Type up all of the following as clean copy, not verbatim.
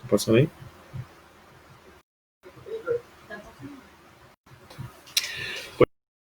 Posso ler?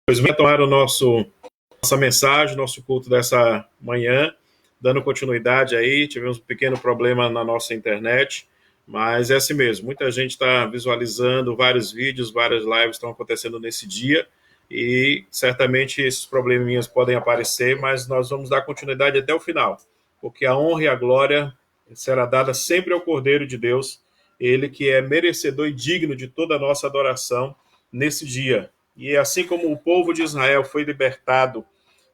Pois vamos retomar nossa mensagem, nosso culto dessa manhã, dando continuidade aí. Tivemos um pequeno problema na nossa internet, mas é assim mesmo. Muita gente está visualizando vários vídeos, várias lives estão acontecendo nesse dia e certamente esses probleminhas podem aparecer, mas nós vamos dar continuidade até o final, porque a honra e a glória será dada sempre ao Cordeiro de Deus, ele que é merecedor e digno de toda a nossa adoração nesse dia. E assim como o povo de Israel foi libertado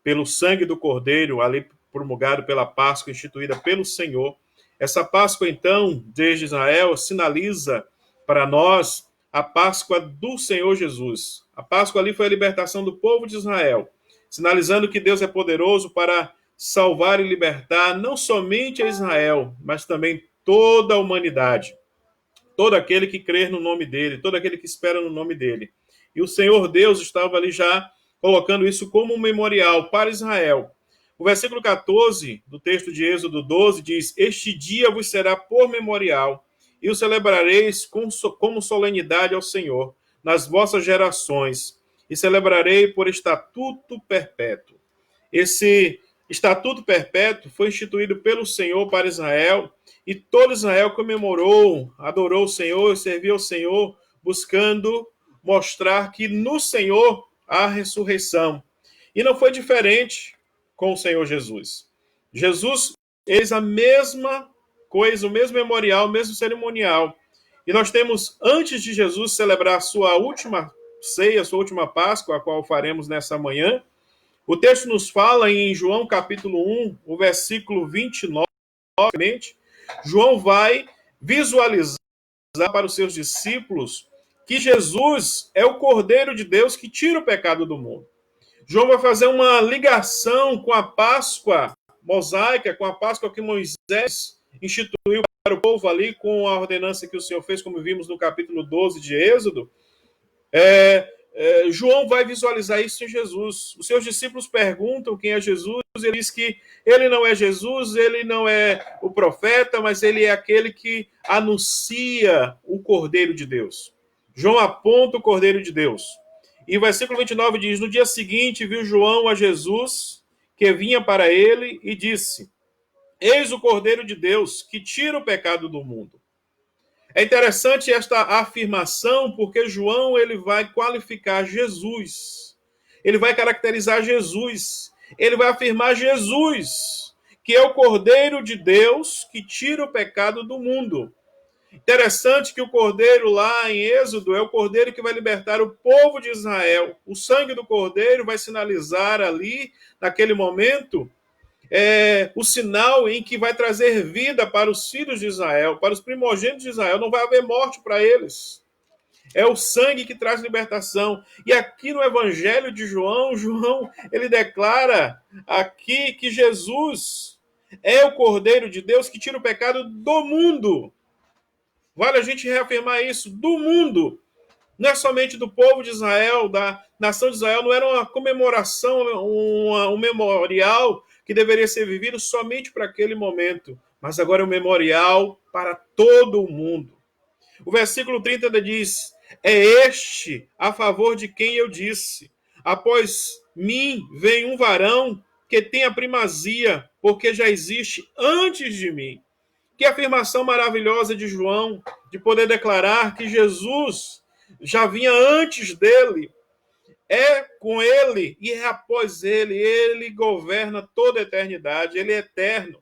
pelo sangue do Cordeiro, ali promulgado pela Páscoa instituída pelo Senhor, essa Páscoa, então, desde Israel, sinaliza para nós a Páscoa do Senhor Jesus. A Páscoa ali foi a libertação do povo de Israel, sinalizando que Deus é poderoso para salvar e libertar não somente a Israel, mas também toda a humanidade. Todo aquele que crer no nome dele, todo aquele que espera no nome dele. E o Senhor Deus estava ali já colocando isso como um memorial para Israel. O versículo 14 do texto de Êxodo 12 diz: Este dia vos será por memorial, e o celebrareis como solenidade ao Senhor nas vossas gerações, e celebrarei por estatuto perpétuo. Esse estatuto perpétuo foi instituído pelo Senhor para Israel, e todo Israel comemorou, adorou o Senhor, serviu ao Senhor, buscando mostrar que no Senhor há ressurreição. E não foi diferente com o Senhor Jesus. Jesus fez a mesma coisa, o mesmo memorial, o mesmo cerimonial. E nós temos, antes de Jesus celebrar a sua última ceia, a sua última Páscoa, a qual faremos nessa manhã, o texto nos fala em João capítulo 1, o versículo 29, João vai visualizar para os seus discípulos que Jesus é o Cordeiro de Deus que tira o pecado do mundo. João vai fazer uma ligação com a Páscoa mosaica, com a Páscoa que Moisés instituiu para o povo ali, com a ordenança que o Senhor fez, como vimos no capítulo 12 de Êxodo. João vai visualizar isso em Jesus. Os seus discípulos perguntam quem é Jesus, ele diz que ele não é Jesus, ele não é o profeta, mas ele é aquele que anuncia o Cordeiro de Deus. João aponta o Cordeiro de Deus. E o versículo 29 diz: No dia seguinte viu João a Jesus, que vinha para ele, e disse: Eis o Cordeiro de Deus, que tira o pecado do mundo. É interessante esta afirmação, porque João ele vai qualificar Jesus. Ele vai caracterizar Jesus. Ele vai afirmar Jesus, que é o Cordeiro de Deus que tira o pecado do mundo. Interessante que o Cordeiro lá em Êxodo é o Cordeiro que vai libertar o povo de Israel. O sangue do Cordeiro vai sinalizar ali, naquele momento, o sinal em que vai trazer vida para os filhos de Israel, para os primogênitos de Israel. Não vai haver morte para eles. É o sangue que traz libertação. E aqui no Evangelho de João, ele declara aqui que Jesus é o Cordeiro de Deus que tira o pecado do mundo. Vale a gente reafirmar isso, do mundo. Não é somente do povo de Israel, da nação de Israel, não era uma comemoração, um memorial que deveria ser vivido somente para aquele momento, mas agora é um memorial para todo o mundo. O versículo 30 ainda diz: É este a favor de quem eu disse: Após mim vem um varão que tem a primazia, porque já existe antes de mim. Que afirmação maravilhosa de João, de poder declarar que Jesus já vinha antes dele, é com ele e é após ele. Ele governa toda a eternidade, ele é eterno.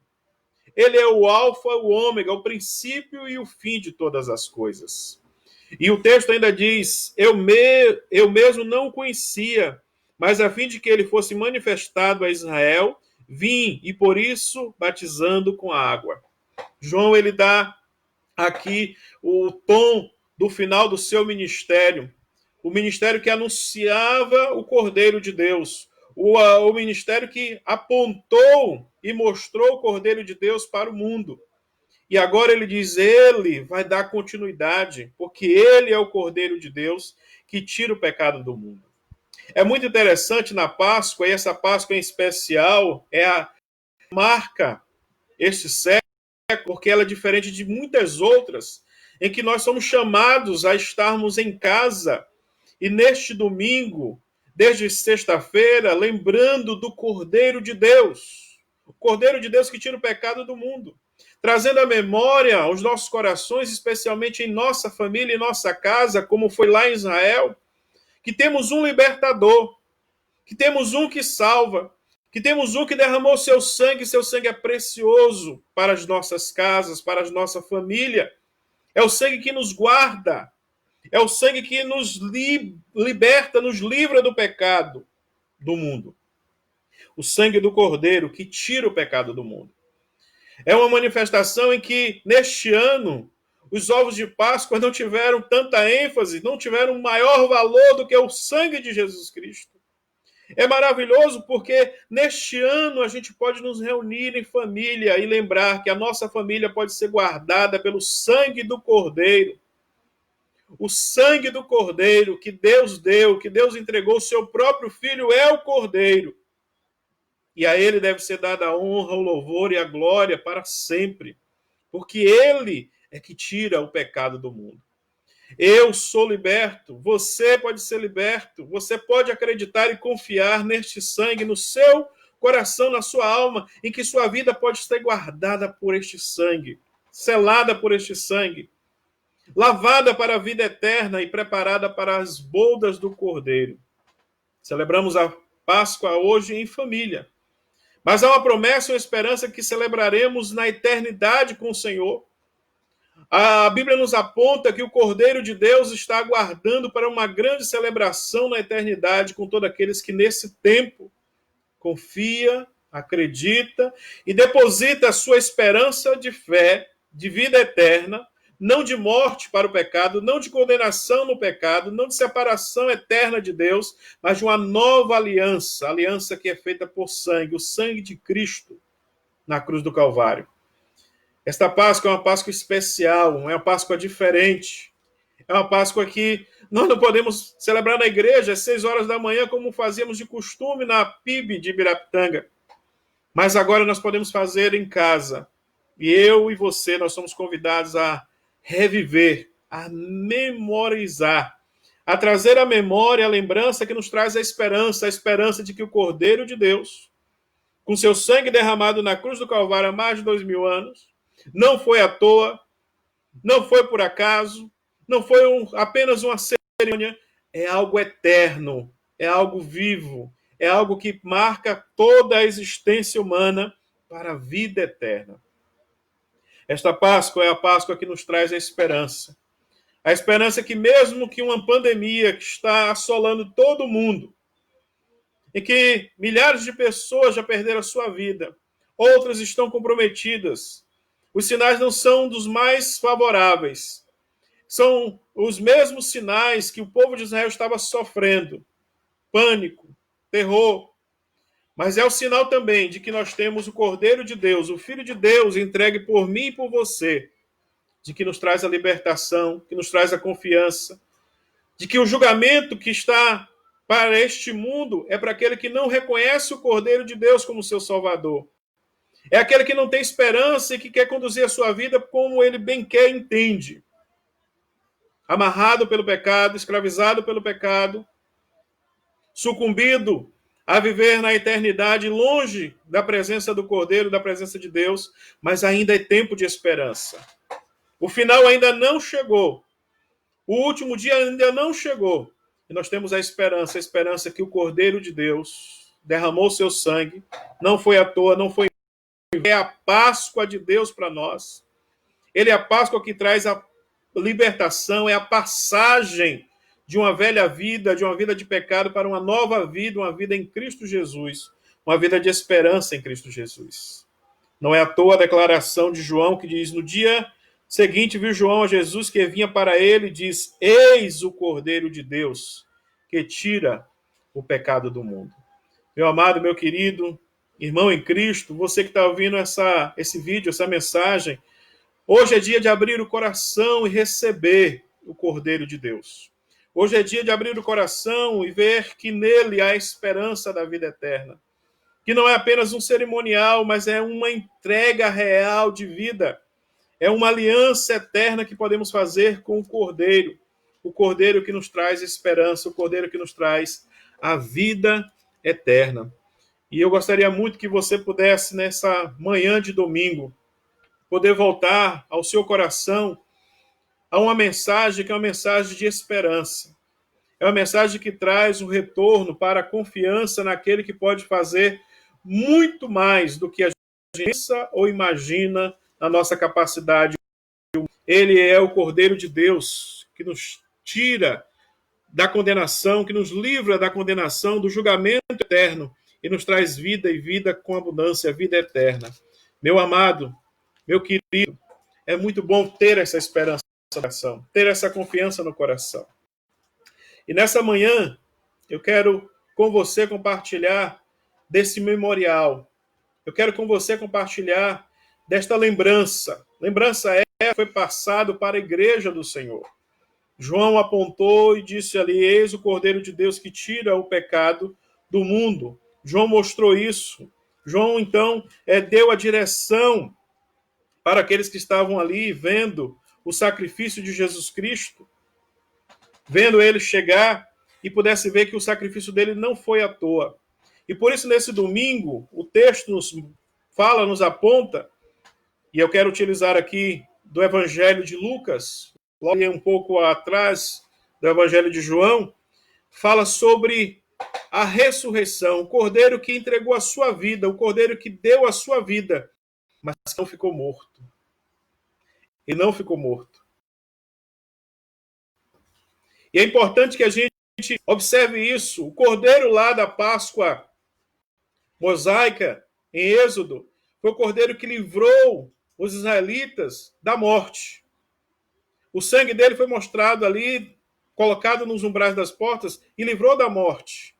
Ele é o alfa, o ômega, o princípio e o fim de todas as coisas. E o texto ainda diz: eu mesmo não o conhecia, mas a fim de que ele fosse manifestado a Israel, vim e por isso batizando com água. João ele dá aqui o tom do final do seu ministério, o ministério que anunciava o Cordeiro de Deus, o ministério que apontou e mostrou o Cordeiro de Deus para o mundo. E agora ele diz: ele vai dar continuidade, porque ele é o Cordeiro de Deus que tira o pecado do mundo. É muito interessante na Páscoa, e essa Páscoa em especial é a marca este século, porque porque ela é diferente de muitas outras, em que nós somos chamados a estarmos em casa e neste domingo, desde sexta-feira, lembrando do Cordeiro de Deus, o Cordeiro de Deus que tira o pecado do mundo, trazendo a memória aos nossos corações, especialmente em nossa família e nossa casa, como foi lá em Israel, que temos um libertador, que temos um que salva, que temos um que derramou seu sangue é precioso para as nossas casas, para a nossa família. É o sangue que nos guarda, é o sangue que nos liberta, nos livra do pecado do mundo. O sangue do Cordeiro que tira o pecado do mundo. É uma manifestação em que, neste ano, os ovos de Páscoa não tiveram tanta ênfase, não tiveram maior valor do que o sangue de Jesus Cristo. É maravilhoso porque neste ano a gente pode nos reunir em família e lembrar que a nossa família pode ser guardada pelo sangue do Cordeiro. O sangue do Cordeiro que Deus deu, que Deus entregou, o seu próprio Filho é o Cordeiro. E a ele deve ser dada a honra, o louvor e a glória para sempre, porque ele é que tira o pecado do mundo. Eu sou liberto, você pode ser liberto, você pode acreditar e confiar neste sangue, no seu coração, na sua alma, em que sua vida pode ser guardada por este sangue, selada por este sangue, lavada para a vida eterna e preparada para as bodas do Cordeiro. Celebramos a Páscoa hoje em família, mas há uma promessa e uma esperança que celebraremos na eternidade com o Senhor. A Bíblia nos aponta que o Cordeiro de Deus está aguardando para uma grande celebração na eternidade com todos aqueles que nesse tempo confia, acredita e deposita a sua esperança de fé, de vida eterna, não de morte para o pecado, não de condenação no pecado, não de separação eterna de Deus, mas de uma nova aliança, aliança que é feita por sangue, o sangue de Cristo na cruz do Calvário. Esta Páscoa é uma Páscoa especial, é uma Páscoa diferente. É uma Páscoa que nós não podemos celebrar na igreja às 6 horas da manhã, como fazíamos de costume na PIB de Ibirapitanga. Mas agora nós podemos fazer em casa. E eu e você, nós somos convidados a reviver, a memorizar, a trazer à memória a lembrança que nos traz a esperança de que o Cordeiro de Deus, com seu sangue derramado na cruz do Calvário há mais de 2000 anos, não foi à toa, não foi por acaso, não foi apenas uma cerimônia, é algo eterno, é algo vivo, é algo que marca toda a existência humana para a vida eterna. Esta Páscoa é a Páscoa que nos traz a esperança. A esperança que mesmo que uma pandemia que está assolando todo o mundo, em que milhares de pessoas já perderam a sua vida, outras estão comprometidas, os sinais não são dos mais favoráveis. São os mesmos sinais que o povo de Israel estava sofrendo. Pânico, terror. Mas é o sinal também de que nós temos o Cordeiro de Deus, o Filho de Deus, entregue por mim e por você, de que nos traz a libertação, que nos traz a confiança, de que o julgamento que está para este mundo é para aquele que não reconhece o Cordeiro de Deus como seu Salvador. É aquele que não tem esperança e que quer conduzir a sua vida como ele bem quer e entende. Amarrado pelo pecado, escravizado pelo pecado, sucumbido a viver na eternidade longe da presença do Cordeiro, da presença de Deus, mas ainda é tempo de esperança. O final ainda não chegou. O último dia ainda não chegou. E nós temos a esperança que o Cordeiro de Deus derramou seu sangue, não foi à toa, não foi. É a Páscoa de Deus para nós. Ele é a Páscoa que traz a libertação, é a passagem de uma velha vida, de uma vida de pecado para uma nova vida, uma vida em Cristo Jesus, uma vida de esperança em Cristo Jesus. Não é à toa a declaração de João que diz: no dia seguinte viu João a Jesus que vinha para ele e diz: eis o Cordeiro de Deus que tira o pecado do mundo. Meu amado, meu querido irmão em Cristo, você que está ouvindo esse vídeo, essa mensagem, hoje é dia de abrir o coração e receber o Cordeiro de Deus. Hoje é dia de abrir o coração e ver que nele há a esperança da vida eterna. Que não é apenas um cerimonial, mas é uma entrega real de vida. é uma aliança eterna que podemos fazer com o Cordeiro que nos traz esperança, o Cordeiro que nos traz a vida eterna. E eu gostaria muito que você pudesse, nessa manhã de domingo, poder voltar ao seu coração a uma mensagem que é uma mensagem de esperança. É uma mensagem que traz o retorno para a confiança naquele que pode fazer muito mais do que a gente pensa ou imagina na nossa capacidade. Ele é o Cordeiro de Deus que nos tira da condenação, que nos livra da condenação, do julgamento eterno e nos traz vida e vida com abundância, vida eterna. Meu amado, meu querido, é muito bom ter essa esperança no coração, ter essa confiança no coração. E nessa manhã, eu quero com você compartilhar desse memorial. Eu quero com você compartilhar desta lembrança. Lembrança essa foi passado para a igreja do Senhor. João apontou e disse ali: eis o Cordeiro de Deus que tira o pecado do mundo. João mostrou isso. João, então, deu a direção para aqueles que estavam ali vendo o sacrifício de Jesus Cristo, vendo ele chegar e pudesse ver que o sacrifício dele não foi à toa. E por isso, nesse domingo, o texto nos fala, nos aponta, e eu quero utilizar aqui do Evangelho de Lucas, logo um pouco atrás do Evangelho de João, fala sobre a ressurreição, o Cordeiro que entregou a sua vida, o Cordeiro que deu a sua vida, mas não ficou morto. E não ficou morto. E é importante que a gente observe isso. O Cordeiro lá da Páscoa mosaica, em Êxodo, foi o Cordeiro que livrou os israelitas da morte. O sangue dele foi mostrado ali, colocado nos umbrais das portas, e livrou da morte.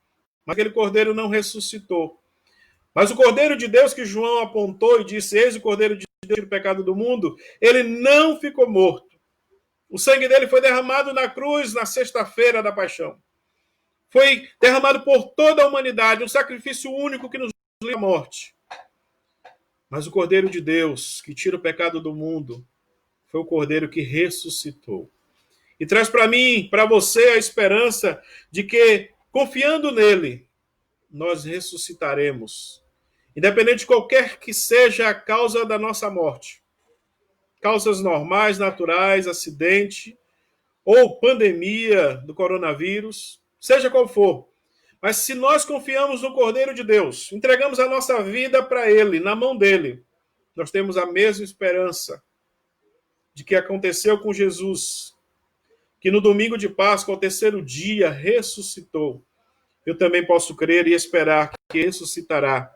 Mas aquele Cordeiro não ressuscitou. Mas o Cordeiro de Deus que João apontou e disse: eis o Cordeiro de Deus do pecado do mundo, ele não ficou morto. O sangue dele foi derramado na cruz na sexta-feira da paixão. Foi derramado por toda a humanidade, um sacrifício único que nos livra da morte. Mas o Cordeiro de Deus, que tira o pecado do mundo, foi o Cordeiro que ressuscitou. E traz para mim, para você, a esperança de que, confiando nele, nós ressuscitaremos. Independente de qualquer que seja a causa da nossa morte. Causas normais, naturais, acidente ou pandemia do coronavírus, seja qual for. Mas se nós confiamos no Cordeiro de Deus, entregamos a nossa vida para ele, na mão dele, nós temos a mesma esperança de que aconteceu com Jesus, que no domingo de Páscoa, ao terceiro dia, ressuscitou. Eu também posso crer e esperar que ressuscitará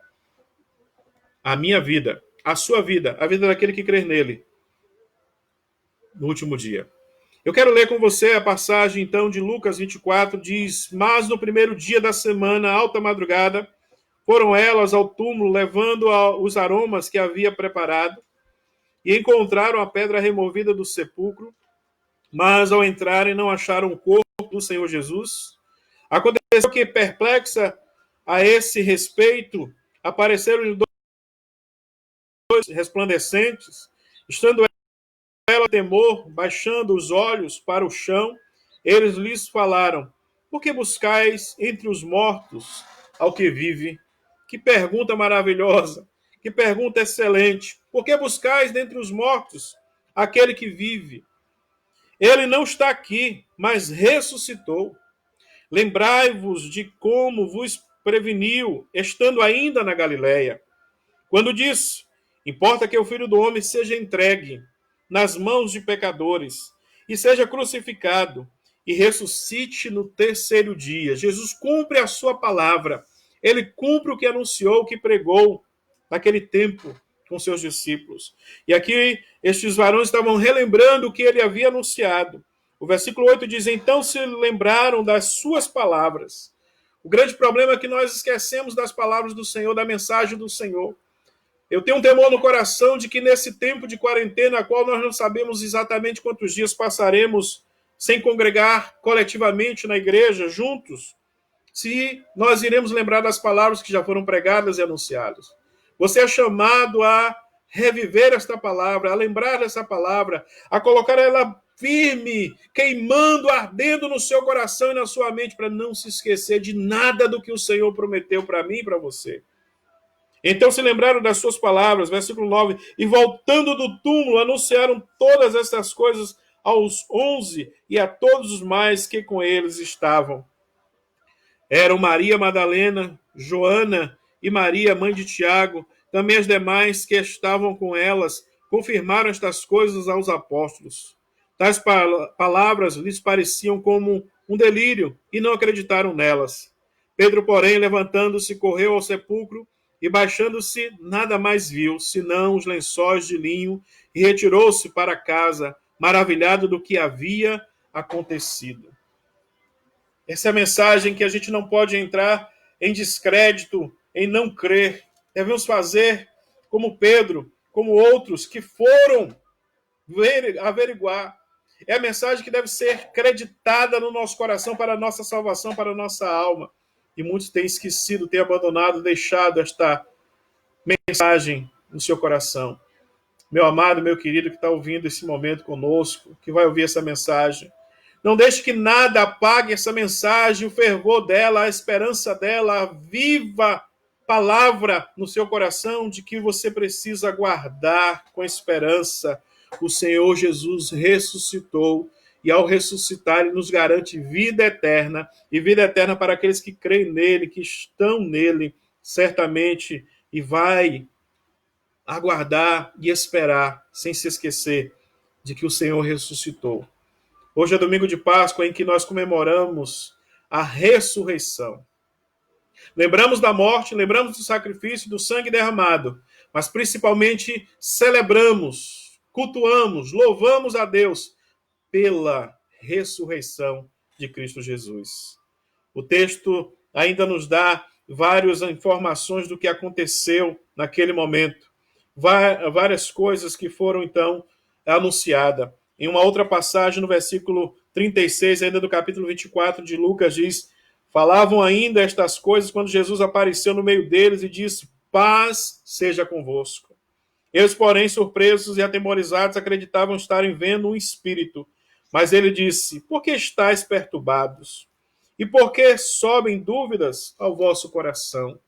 a minha vida, a sua vida, a vida daquele que crer nele, no último dia. Eu quero ler com você a passagem, então, de Lucas 24, diz: mas no primeiro dia da semana, alta madrugada, foram elas ao túmulo, levando os aromas que havia preparado, e encontraram a pedra removida do sepulcro, mas ao entrarem não acharam o corpo do Senhor Jesus. Aconteceu que, perplexa a esse respeito, apareceram dois resplandecentes, estando ela temor, baixando os olhos para o chão, eles lhes falaram: por que buscais entre os mortos ao que vive? Que pergunta maravilhosa, que pergunta excelente. Por que buscais dentre os mortos aquele que vive? Ele não está aqui, mas ressuscitou. Lembrai-vos de como vos preveniu, estando ainda na Galileia, quando disse: importa que o Filho do Homem seja entregue nas mãos de pecadores, e seja crucificado, e ressuscite no terceiro dia. Jesus cumpre a sua palavra. Ele cumpre o que anunciou, o que pregou naquele tempo com seus discípulos. E aqui estes varões estavam relembrando o que ele havia anunciado. O versículo 8 diz: então se lembraram das suas palavras. O grande problema é que nós esquecemos das palavras do Senhor, da mensagem do Senhor. Eu tenho um temor no coração de que nesse tempo de quarentena, a qual nós não sabemos exatamente quantos dias passaremos sem congregar coletivamente na igreja, juntos, se nós iremos lembrar das palavras que já foram pregadas e anunciadas. Você é chamado a reviver esta palavra, a lembrar dessa palavra, a colocar ela firme, queimando, ardendo no seu coração e na sua mente, para não se esquecer de nada do que o Senhor prometeu para mim e para você. Então se lembraram das suas palavras, versículo 9, e voltando do túmulo, anunciaram todas estas coisas aos 11 e a todos os mais que com eles estavam. Eram Maria Madalena, Joana e Maria, mãe de Tiago, também as demais que estavam com elas, confirmaram estas coisas aos apóstolos. Tais palavras lhes pareciam como um delírio e não acreditaram nelas. Pedro, porém, levantando-se, correu ao sepulcro e, baixando-se, nada mais viu, senão os lençóis de linho, e retirou-se para casa, maravilhado do que havia acontecido. Essa é a mensagem que a gente não pode entrar em descrédito, em não crer. Devemos fazer como Pedro, como outros que foram averiguar. É a mensagem que deve ser creditada no nosso coração para a nossa salvação, para a nossa alma. E muitos têm esquecido, têm abandonado, deixado esta mensagem no seu coração. Meu amado, meu querido que está ouvindo esse momento conosco, que vai ouvir essa mensagem, não deixe que nada apague essa mensagem, o fervor dela, a esperança dela, a viva palavra no seu coração de que você precisa guardar com esperança. O Senhor Jesus ressuscitou e ao ressuscitar ele nos garante vida eterna e vida eterna para aqueles que creem nele, que estão nele, certamente, e vai aguardar e esperar sem se esquecer de que o Senhor ressuscitou. Hoje é domingo de Páscoa em que nós comemoramos a ressurreição. Lembramos da morte, lembramos do sacrifício, do sangue derramado, mas principalmente celebramos, cultuamos, louvamos a Deus pela ressurreição de Cristo Jesus. O texto ainda nos dá várias informações do que aconteceu naquele momento, várias coisas que foram então anunciadas. Em uma outra passagem, no versículo 36, ainda do capítulo 24 de Lucas, diz: falavam ainda estas coisas quando Jesus apareceu no meio deles e disse: paz seja convosco. Eles, porém, surpresos e atemorizados, acreditavam estarem vendo um espírito. Mas ele disse: por que estáis perturbados? E por que sobem dúvidas ao vosso coração?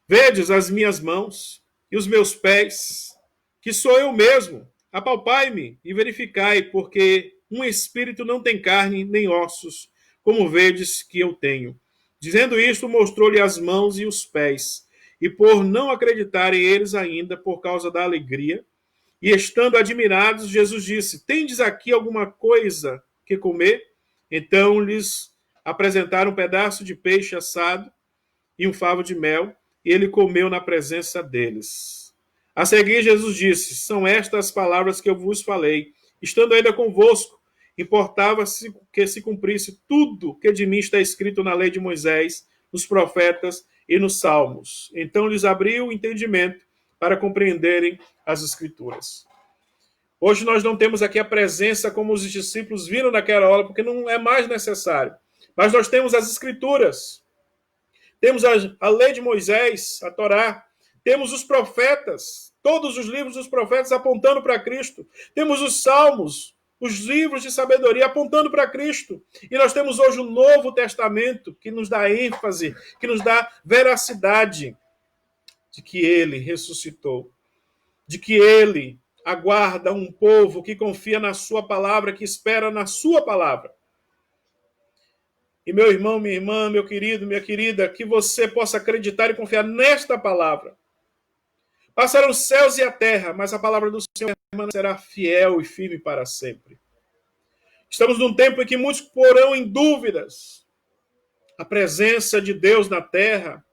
Vedes as minhas mãos e os meus pés, que sou eu mesmo. Apalpai-me e verificai, porque um espírito não tem carne nem ossos, como vedes que eu tenho. Dizendo isto, mostrou-lhe as mãos e os pés. E por não acreditarem eles ainda, por causa da alegria, e estando admirados, Jesus disse: tendes aqui alguma coisa que comer? Então lhes apresentaram um pedaço de peixe assado e um favo de mel, e ele comeu na presença deles. A seguir, Jesus disse: são estas as palavras que eu vos falei, estando ainda convosco. Importava-se que se cumprisse tudo que de mim está escrito na lei de Moisés, nos profetas e nos salmos. Então lhes abriu o entendimento para compreenderem as Escrituras. Hoje nós não temos aqui a presença como os discípulos viram naquela hora, porque não é mais necessário. Mas nós temos as Escrituras. Temos a lei de Moisés, a Torá. Temos os profetas, todos os livros dos profetas apontando para Cristo. Temos os salmos, os livros de sabedoria apontando para Cristo. E nós temos hoje o Novo Testamento, que nos dá ênfase, que nos dá veracidade de que ele ressuscitou, de que ele aguarda um povo que confia na sua palavra, que espera na sua palavra. E meu irmão, minha irmã, meu querido, minha querida, que você possa acreditar e confiar nesta palavra. Passarão os céus e a terra, mas a palavra do Senhor permanecerá fiel e firme para sempre. Estamos num tempo em que muitos porão em dúvidas a presença de Deus na terra,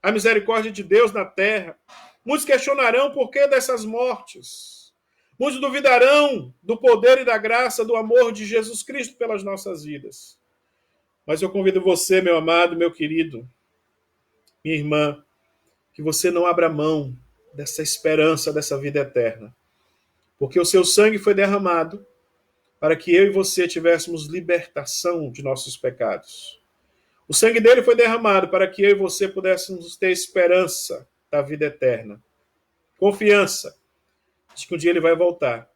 a misericórdia de Deus na terra. Muitos questionarão por que dessas mortes. Muitos duvidarão do poder e da graça, do amor de Jesus Cristo pelas nossas vidas. Mas eu convido você, meu amado, meu querido, minha irmã, que você não abra mão dessa esperança, dessa vida eterna. Porque o seu sangue foi derramado para que eu e você tivéssemos libertação de nossos pecados. O sangue dele foi derramado para que eu e você pudéssemos ter esperança da vida eterna. confiança de que um dia ele vai voltar.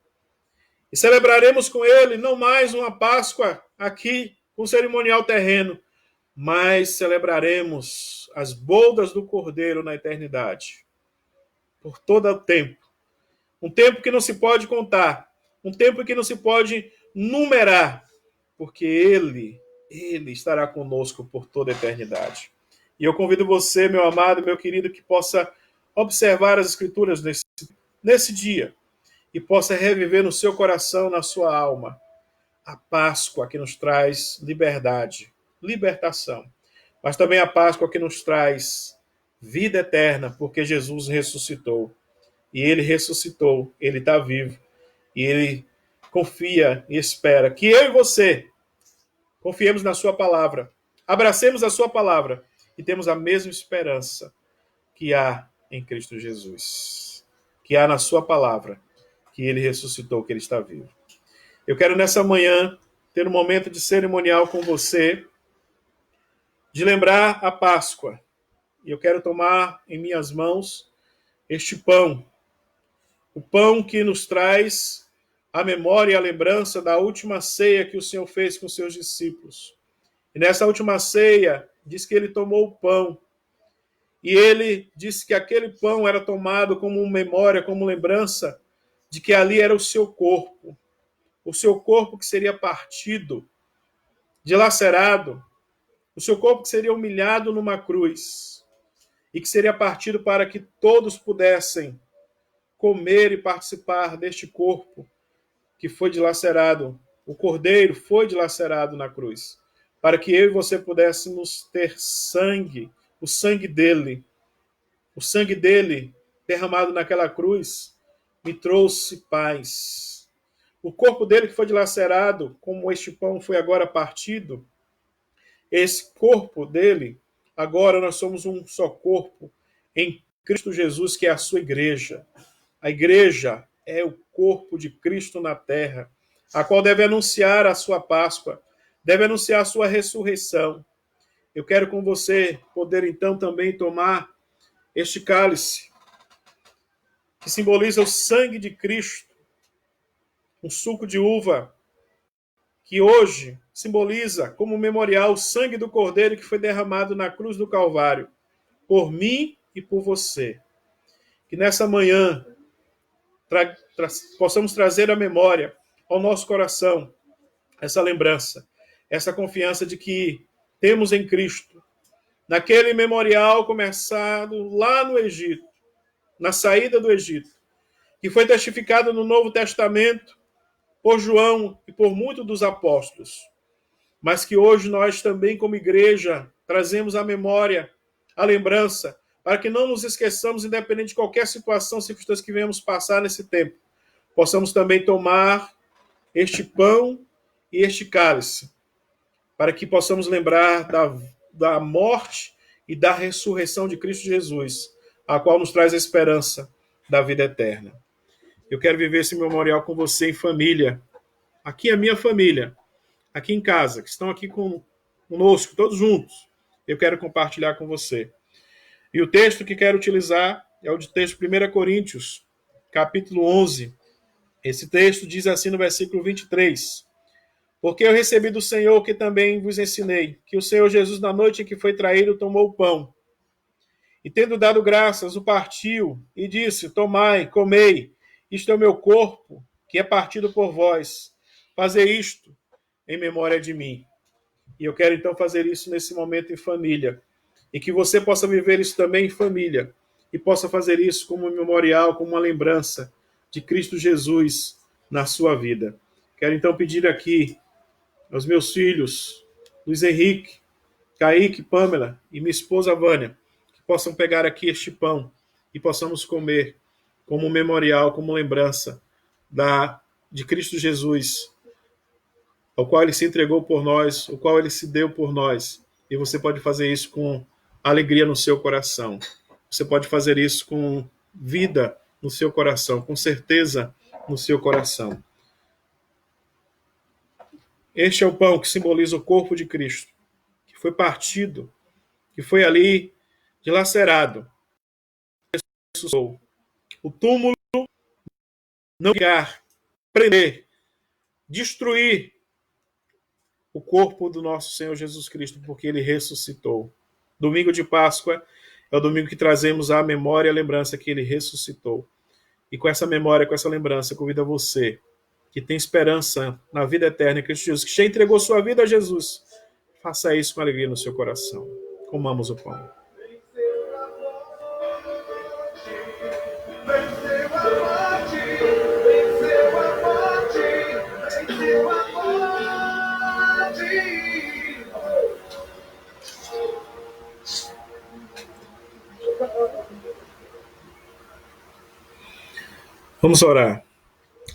E celebraremos com ele não mais uma Páscoa aqui, com cerimonial terreno, mas celebraremos as bodas do Cordeiro na eternidade, por todo o tempo. Um tempo que não se pode contar, um tempo que não se pode numerar, porque Ele estará conosco por toda a eternidade. E eu convido você, meu amado, meu querido, que possa observar as Escrituras nesse dia e possa reviver no seu coração, na sua alma, a Páscoa que nos traz liberdade, libertação, mas também a Páscoa que nos traz vida eterna, porque Jesus ressuscitou. E ele ressuscitou, ele está vivo. E ele confia e espera que eu e você confiemos na sua palavra, abracemos a sua palavra e temos a mesma esperança que há em Cristo Jesus, que há na sua palavra, que ele ressuscitou, que ele está vivo. Eu quero nessa manhã ter um momento de cerimonial com você, de lembrar a Páscoa. E eu quero tomar em minhas mãos este pão, o pão que nos traz a memória e a lembrança da última ceia que o Senhor fez com seus discípulos. E nessa última ceia, diz que ele tomou o pão. E ele disse que aquele pão era tomado como memória, como lembrança de que ali era o seu corpo que seria partido, dilacerado, o seu corpo que seria humilhado numa cruz e que seria partido para que todos pudessem comer e participar deste corpo que foi dilacerado. O Cordeiro foi dilacerado na cruz, para que eu e você pudéssemos ter sangue, o sangue dele derramado naquela cruz, me trouxe paz. O corpo dele que foi dilacerado, como este pão foi agora partido, esse corpo dele, agora nós somos um só corpo em Cristo Jesus, que é a sua igreja. A igreja é o corpo de Cristo na terra, a qual deve anunciar a sua Páscoa, deve anunciar a sua ressurreição. Eu quero com você poder então também tomar este cálice, que simboliza o sangue de Cristo, um suco de uva, que hoje simboliza como memorial o sangue do Cordeiro que foi derramado na cruz do Calvário, por mim e por você. Que nessa manhã possamos trazer à memória, ao nosso coração, essa lembrança, essa confiança de que temos em Cristo, naquele memorial começado lá no Egito, na saída do Egito, que foi testificado no Novo Testamento por João e por muitos dos apóstolos, mas que hoje nós também, como igreja, trazemos à memória, a lembrança, para que não nos esqueçamos, independente de qualquer situação, circunstância que venhamos passar nesse tempo, possamos também tomar este pão e este cálice, para que possamos lembrar da morte e da ressurreição de Cristo Jesus, a qual nos traz a esperança da vida eterna. Eu quero viver esse memorial com você em família. Aqui é a minha família, aqui em casa, que estão aqui conosco, todos juntos. Eu quero compartilhar com você. E o texto que quero utilizar é o de texto 1 Coríntios, capítulo 11. Esse texto diz assim no versículo 23. Porque eu recebi do Senhor que também vos ensinei, que o Senhor Jesus, na noite em que foi traído, tomou o pão. E tendo dado graças, o partiu e disse, tomai, comei, isto é o meu corpo, que é partido por vós. Fazei isto em memória de mim. E eu quero então fazer isso nesse momento em família. E que você possa viver isso também em família. E possa fazer isso como um memorial, como uma lembrança de Cristo Jesus na sua vida. Quero então pedir aqui aos meus filhos, Luiz Henrique, Kaique, Pamela e minha esposa Vânia, que possam pegar aqui este pão e possamos comer como um memorial, como lembrança de Cristo Jesus, ao qual ele se entregou por nós, o qual ele se deu por nós. E você pode fazer isso com alegria no seu coração. Você pode fazer isso com vida no seu coração, com certeza no seu coração. Este é o pão que simboliza o corpo de Cristo, que foi partido, que foi ali dilacerado, o túmulo não ficar, prender, destruir o corpo do nosso Senhor Jesus Cristo, porque ele ressuscitou. Domingo de Páscoa é o domingo que trazemos à memória e a lembrança que ele ressuscitou. E com essa memória, com essa lembrança, convido a você que tem esperança na vida eterna em Cristo Jesus, que já entregou sua vida a Jesus, faça isso com alegria no seu coração. Comamos o pão. Vamos orar.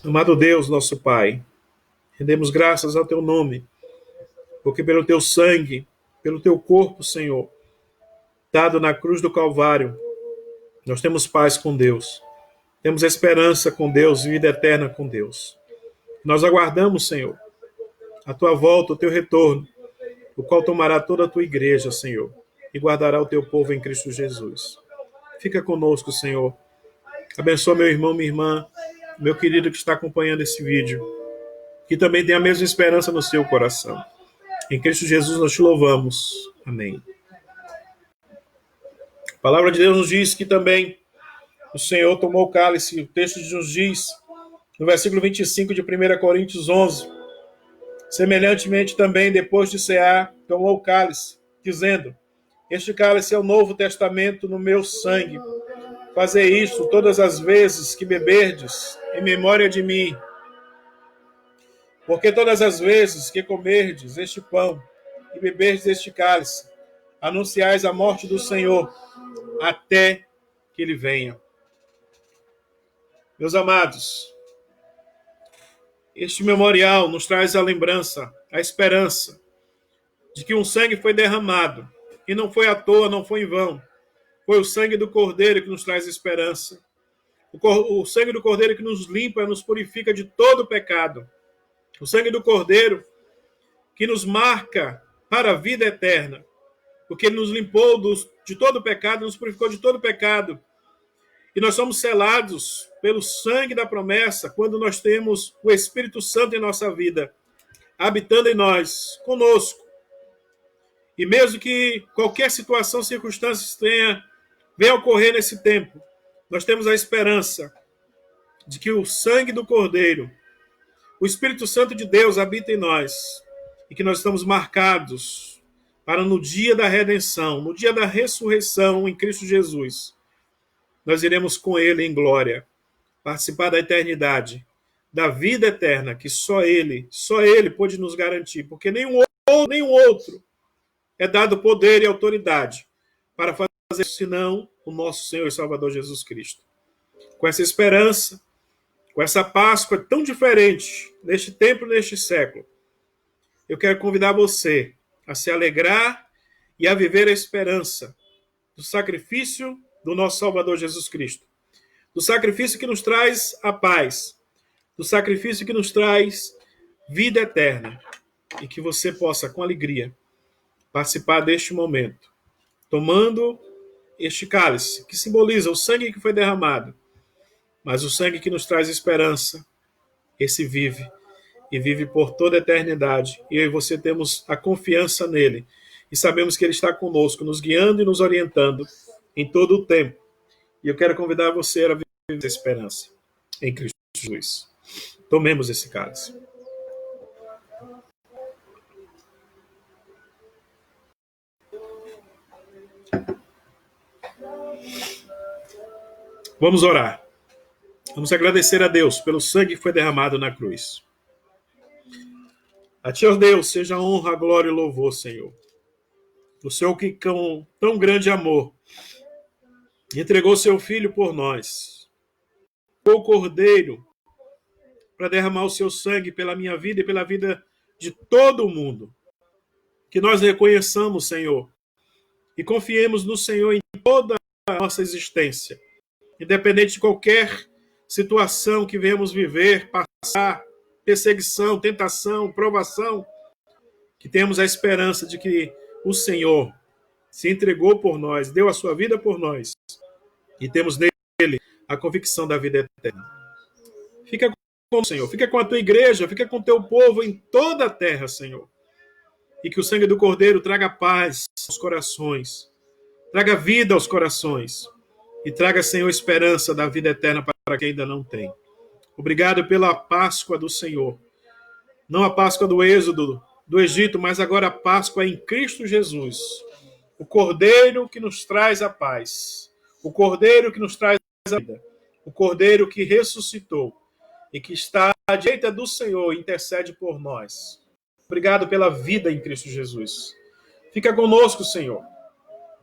Amado Deus, nosso Pai, rendemos graças ao teu nome, porque pelo teu sangue, pelo teu corpo, Senhor, dado na cruz do Calvário, nós temos paz com Deus, temos esperança com Deus, vida eterna com Deus. Nós aguardamos, Senhor, a tua volta, o teu retorno, o qual tomará toda a tua igreja, Senhor, e guardará o teu povo em Cristo Jesus. Fica conosco, Senhor. Abençoa meu irmão, minha irmã, meu querido que está acompanhando esse vídeo, que também tem a mesma esperança no seu coração. Em Cristo Jesus nós te louvamos. Amém. A palavra de Deus nos diz que também o Senhor tomou o cálice. O texto nos diz, no versículo 25 de 1 Coríntios 11, semelhantemente também, depois de cear, tomou o cálice, dizendo, este cálice é o novo testamento no meu sangue. Fazei isto todas as vezes que beberdes, em memória de mim. Porque todas as vezes que comerdes este pão e beberdes este cálice, anunciais a morte do Senhor, até que ele venha. Meus amados, este memorial nos traz a lembrança, a esperança de que um sangue foi derramado, e não foi à toa, não foi em vão. Foi o sangue do Cordeiro que nos traz esperança. O sangue do Cordeiro que nos limpa e nos purifica de todo pecado. O sangue do Cordeiro que nos marca para a vida eterna. Porque ele nos limpou de todo pecado, nos purificou de todo pecado. E nós somos selados pelo sangue da promessa quando nós temos o Espírito Santo em nossa vida, habitando em nós, conosco. E mesmo que qualquer situação, circunstância venha ocorrer nesse tempo, nós temos a esperança de que o sangue do Cordeiro, o Espírito Santo de Deus habita em nós e que nós estamos marcados para no dia da redenção, no dia da ressurreição em Cristo Jesus, nós iremos com Ele em glória, participar da eternidade, da vida eterna que só Ele pode nos garantir, porque nenhum outro é dado poder e autoridade para fazer isso, senão o nosso Senhor e Salvador Jesus Cristo. Com essa esperança, com essa Páscoa tão diferente, neste tempo, neste século, eu quero convidar você a se alegrar e a viver a esperança do sacrifício do nosso Salvador Jesus Cristo, do sacrifício que nos traz a paz, do sacrifício que nos traz vida eterna, e que você possa, com alegria, participar deste momento, tomando este cálice, que simboliza o sangue que foi derramado, mas o sangue que nos traz esperança, esse vive, e vive por toda a eternidade. E eu e você temos a confiança nele, e sabemos que ele está conosco, nos guiando e nos orientando em todo o tempo. E eu quero convidar você a viver essa esperança em Cristo Jesus. Tomemos esse cálice. Vamos orar. Vamos agradecer a Deus pelo sangue que foi derramado na cruz. A ti, ó Deus, seja a honra, a glória e o louvor, Senhor. O Senhor que com tão grande amor entregou seu Filho por nós. O Cordeiro para derramar o seu sangue pela minha vida e pela vida de todo o mundo. Que nós reconheçamos, Senhor, e confiemos no Senhor em toda a nossa existência. Independente de qualquer situação que venhamos viver, passar, perseguição, tentação, provação, que temos a esperança de que o Senhor se entregou por nós, deu a sua vida por nós, e temos nele a convicção da vida eterna. Fica com o Senhor, fica com a tua igreja, fica com o teu povo em toda a terra, Senhor. E que o sangue do Cordeiro traga paz aos corações, traga vida aos corações e traga, Senhor, esperança da vida eterna para quem ainda não tem. Obrigado pela Páscoa do Senhor. Não a Páscoa do Êxodo, do Egito, mas agora a Páscoa em Cristo Jesus. O Cordeiro que nos traz a paz. O Cordeiro que nos traz a vida. O Cordeiro que ressuscitou e que está à direita do Senhor e intercede por nós. Obrigado pela vida em Cristo Jesus. Fica conosco, Senhor,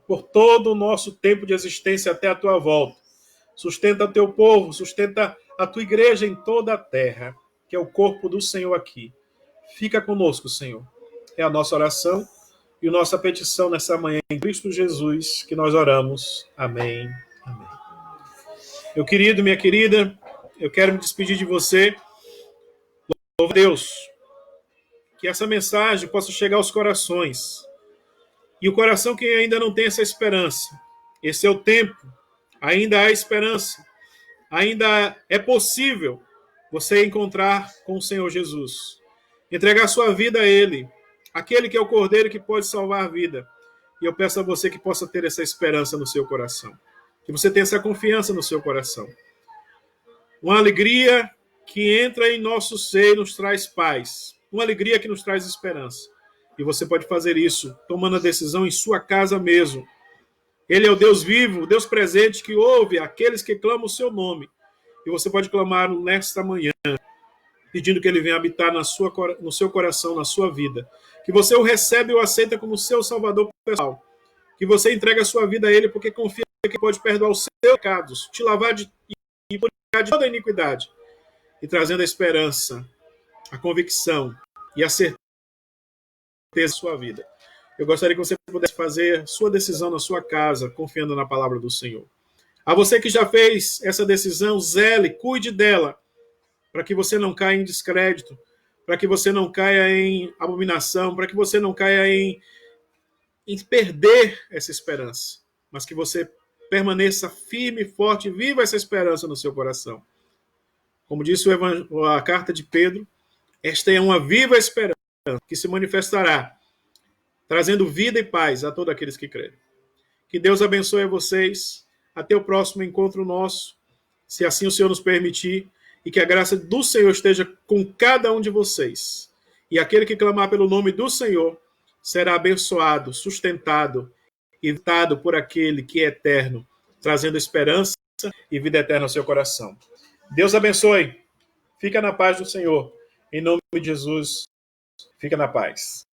por todo o nosso tempo de existência até a tua volta. Sustenta o teu povo, sustenta a tua igreja em toda a terra, que é o corpo do Senhor aqui. Fica conosco, Senhor. É a nossa oração e a nossa petição nessa manhã em Cristo Jesus, que nós oramos. Amém. Amém. Meu querido, minha querida, eu quero me despedir de você. Louva a Deus. Que essa mensagem possa chegar aos corações. E o coração que ainda não tem essa esperança. Esse é o tempo. Ainda há esperança. Ainda é possível você encontrar com o Senhor Jesus. Entregar sua vida a Ele. Aquele que é o Cordeiro que pode salvar a vida. E eu peço a você que possa ter essa esperança no seu coração. Que você tenha essa confiança no seu coração. Uma alegria que entra em nosso seio e nos traz paz. Uma alegria que nos traz esperança. E você pode fazer isso tomando a decisão em sua casa mesmo. Ele é o Deus vivo, o Deus presente que ouve aqueles que clamam o seu nome. E você pode clamar nesta manhã, pedindo que ele venha habitar no seu coração, na sua vida. Que você o recebe e o aceita como seu salvador pessoal. Que você entrega a sua vida a ele porque confia que pode perdoar os seus pecados, te lavar e purificar de toda a iniquidade. E trazendo a esperança, a convicção e a certeza da sua vida. Eu gostaria que você pudesse fazer sua decisão na sua casa, confiando na palavra do Senhor. A você que já fez essa decisão, zele, cuide dela, para que você não caia em descrédito, para que você não caia em abominação, para que você não caia em perder essa esperança, mas que você permaneça firme e forte, viva essa esperança no seu coração. Como disse a carta de Pedro, esta é uma viva esperança que se manifestará, trazendo vida e paz a todos aqueles que crerem. Que Deus abençoe a vocês. Até o próximo encontro nosso, se assim o Senhor nos permitir, e que a graça do Senhor esteja com cada um de vocês. E aquele que clamar pelo nome do Senhor será abençoado, sustentado e vitado por aquele que é eterno, trazendo esperança e vida eterna ao seu coração. Deus abençoe. Fica na paz do Senhor. Em nome de Jesus, fica na paz.